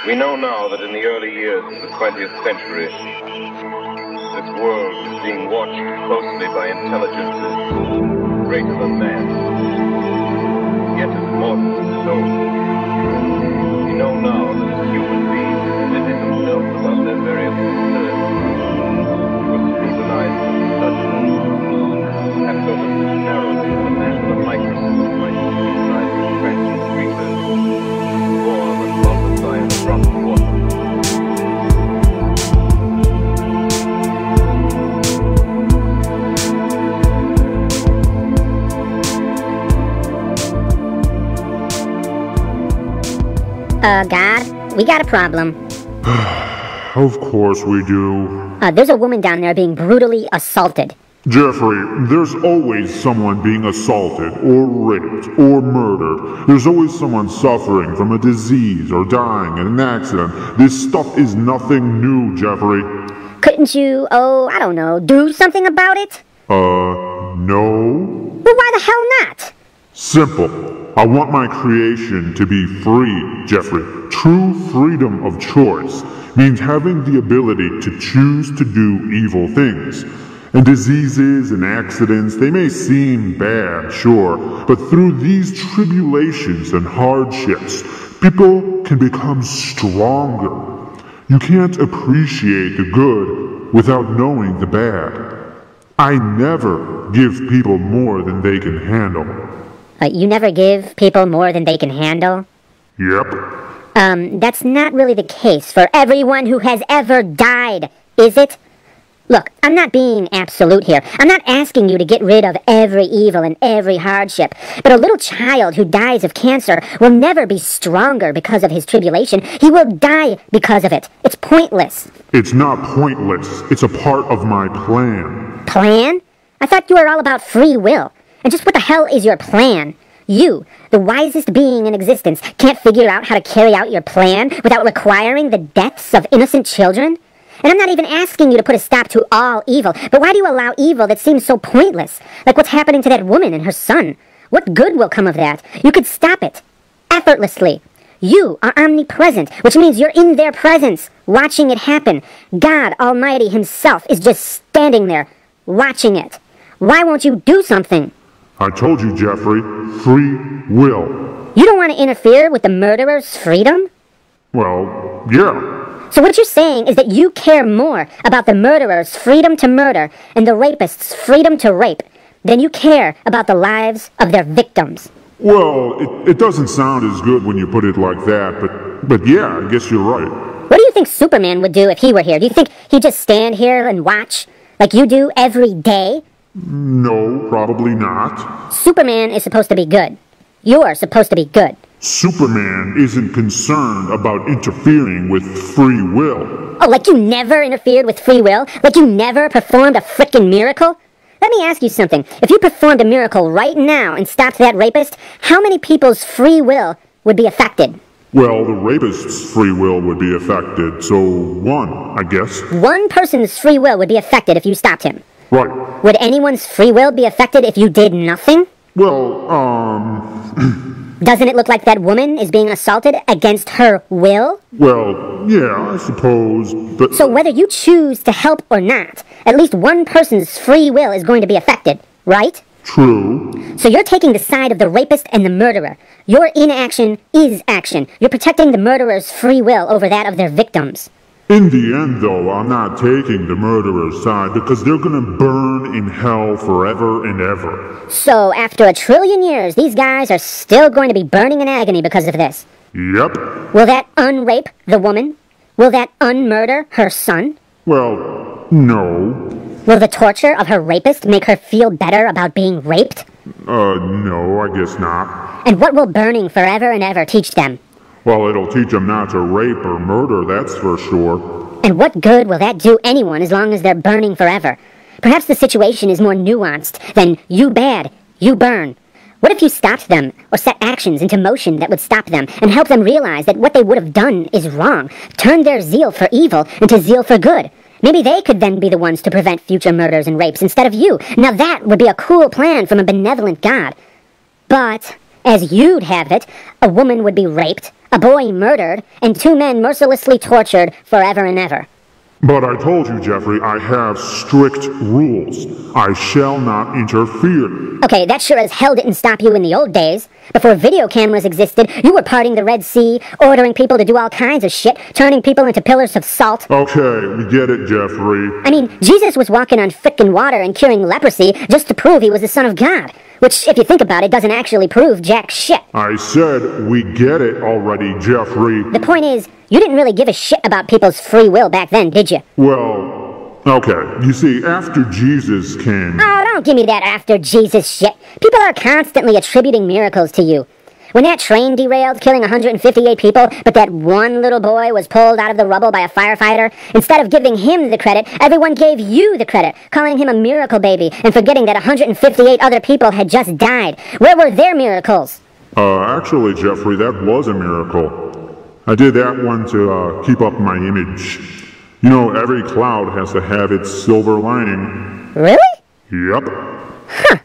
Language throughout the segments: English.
We know now that in the early years of the 20th century, this world was being watched closely by intelligences greater than man, yet as mortal as his own. We know now that as human beings busied themselves about their various concerns, were scrutinized with such and so much narrowly as a man with a microscope might scrutinize the transient creatures, form and multiply in a drop of water. God, we got a problem. Of course we do. There's a woman down there being brutally assaulted. Jeffrey, there's always someone being assaulted, or raped, or murdered. There's always someone suffering from a disease or dying in an accident. This stuff is nothing new, Jeffrey. Couldn't you, I don't know, do something about it? No. Well, why the hell not? Simple. I want my creation to be free, Jeffrey. True freedom of choice means having the ability to choose to do evil things. And diseases and accidents, they may seem bad, sure, but through these tribulations and hardships, people can become stronger. You can't appreciate the good without knowing the bad. I never give people more than they can handle. You never give people more than they can handle? Yep. That's not really the case for everyone who has ever died, is it? Look, I'm not being absolute here. I'm not asking you to get rid of every evil and every hardship. But a little child who dies of cancer will never be stronger because of his tribulation. He will die because of it. It's pointless. It's not pointless. It's a part of my plan. Plan? I thought you were all about free will. And just what the hell is your plan? You, the wisest being in existence, can't figure out how to carry out your plan without requiring the deaths of innocent children? And I'm not even asking you to put a stop to all evil, but why do you allow evil that seems so pointless? Like what's happening to that woman and her son? What good will come of that? You could stop it. Effortlessly. You are omnipresent, which means you're in their presence, watching it happen. God Almighty Himself is just standing there, watching it. Why won't you do something? I told you, Jeffrey, free will. You don't want to interfere with the murderer's freedom? Well, yeah. So what you're saying is that you care more about the murderer's freedom to murder and the rapist's freedom to rape than you care about the lives of their victims. Well, it doesn't sound as good when you put it like that, but yeah, I guess you're right. What do you think Superman would do if he were here? Do you think he'd just stand here and watch, like you do every day? No, probably not. Superman is supposed to be good. You're supposed to be good. Superman isn't concerned about interfering with free will. Oh, like you never interfered with free will? Like you never performed a frickin' miracle? Let me ask you something. If you performed a miracle right now and stopped that rapist, how many people's free will would be affected? Well, the rapist's free will would be affected, so one, I guess. One person's free will would be affected if you stopped him. Right. Would anyone's free will be affected if you did nothing? Well, Doesn't it look like that woman is being assaulted against her will? Well, yeah, I suppose, but... So whether you choose to help or not, at least one person's free will is going to be affected, right? True. So you're taking the side of the rapist and the murderer. Your inaction is action. You're protecting the murderer's free will over that of their victims. In the end, though, I'm not taking the murderer's side because they're gonna burn in hell forever and ever. So after 1 trillion years, these guys are still going to be burning in agony because of this? Yep. Will that unrape the woman? Will that unmurder her son? Well, no. Will the torture of her rapist make her feel better about being raped? No, I guess not. And what will burning forever and ever teach them? Well, it'll teach them not to rape or murder, that's for sure. And what good will that do anyone as long as they're burning forever? Perhaps the situation is more nuanced than you bad, you burn. What if you stopped them or set actions into motion that would stop them and help them realize that what they would have done is wrong, turn their zeal for evil into zeal for good? Maybe they could then be the ones to prevent future murders and rapes instead of you. Now that would be a cool plan from a benevolent God. But, as you'd have it, a woman would be raped, a boy murdered, and 2 men mercilessly tortured forever and ever. But I told you, Jeffrey, I have strict rules. I shall not interfere. Okay, that sure as hell didn't stop you in the old days. Before video cameras existed, you were parting the Red Sea, ordering people to do all kinds of shit, turning people into pillars of salt. Okay, we get it, Jeffrey. I mean, Jesus was walking on frickin' water and curing leprosy just to prove he was the Son of God. Which, if you think about it, doesn't actually prove jack shit. I said we get it already, Jeffrey. The point is, you didn't really give a shit about people's free will back then, did you? Well, okay. You see, after Jesus came... Oh, don't give me that after Jesus shit. People are constantly attributing miracles to you. When that train derailed, killing 158 people, but that one little boy was pulled out of the rubble by a firefighter, instead of giving him the credit, everyone gave you the credit, calling him a miracle baby, and forgetting that 158 other people had just died. Where were their miracles? Actually, Jeffrey, that was a miracle. I did that one to keep up my image. You know, every cloud has to have its silver lining. Really? Yep. Huh.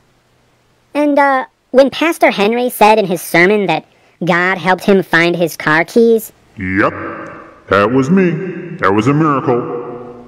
And, when Pastor Henry said in his sermon that God helped him find his car keys... Yep. That was me. That was a miracle.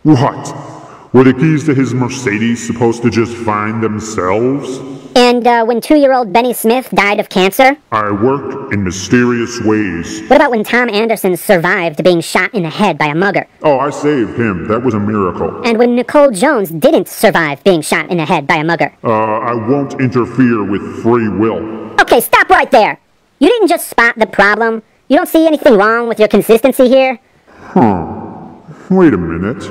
What? Were the keys to his Mercedes supposed to just find themselves? And, when 2-year-old Benny Smith died of cancer? I work in mysterious ways. What about when Tom Anderson survived being shot in the head by a mugger? Oh, I saved him. That was a miracle. And when Nicole Jones didn't survive being shot in the head by a mugger? I won't interfere with free will. Okay, stop right there. You didn't just spot the problem. You don't see anything wrong with your consistency here? Wait a minute.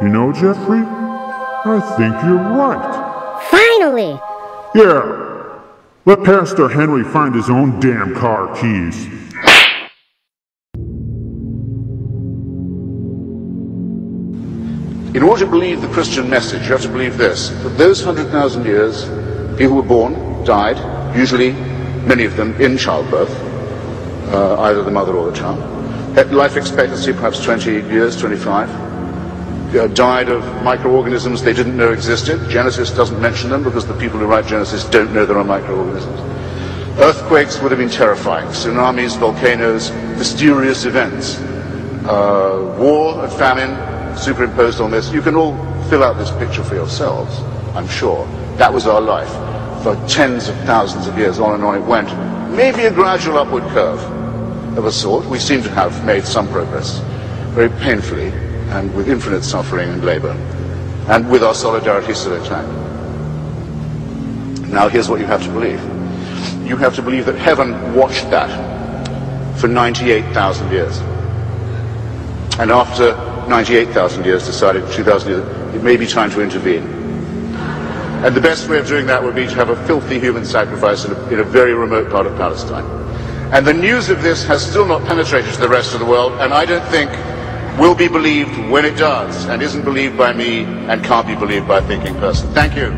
You know, Jeffrey, I think you're right. Finally! Yeah. Let Pastor Henry find his own damn car keys. In order to believe the Christian message, you have to believe this: that those 100,000 years, people were born, died, usually, many of them, in childbirth, either the mother or the child. At life expectancy, perhaps 20 years, 25. Died of microorganisms they didn't know existed. Genesis doesn't mention them because the people who write Genesis don't know there are microorganisms. Earthquakes would have been terrifying. Tsunamis, volcanoes, mysterious events. War and famine superimposed on this. You can all fill out this picture for yourselves, I'm sure. That was our life. For tens of thousands of years, on and on it went. Maybe a gradual upward curve of a sort. We seem to have made some progress, very painfully, and with infinite suffering and labor, and with our solidarity still intact. Now here's what you have to believe. You have to believe that heaven watched that for 98,000 years. And after 98,000 years decided 2,000 years, it may be time to intervene. And the best way of doing that would be to have a filthy human sacrifice in a very remote part of Palestine. And the news of this has still not penetrated to the rest of the world, and I don't think will be believed when it does, and isn't believed by me, and can't be believed by a thinking person. Thank you.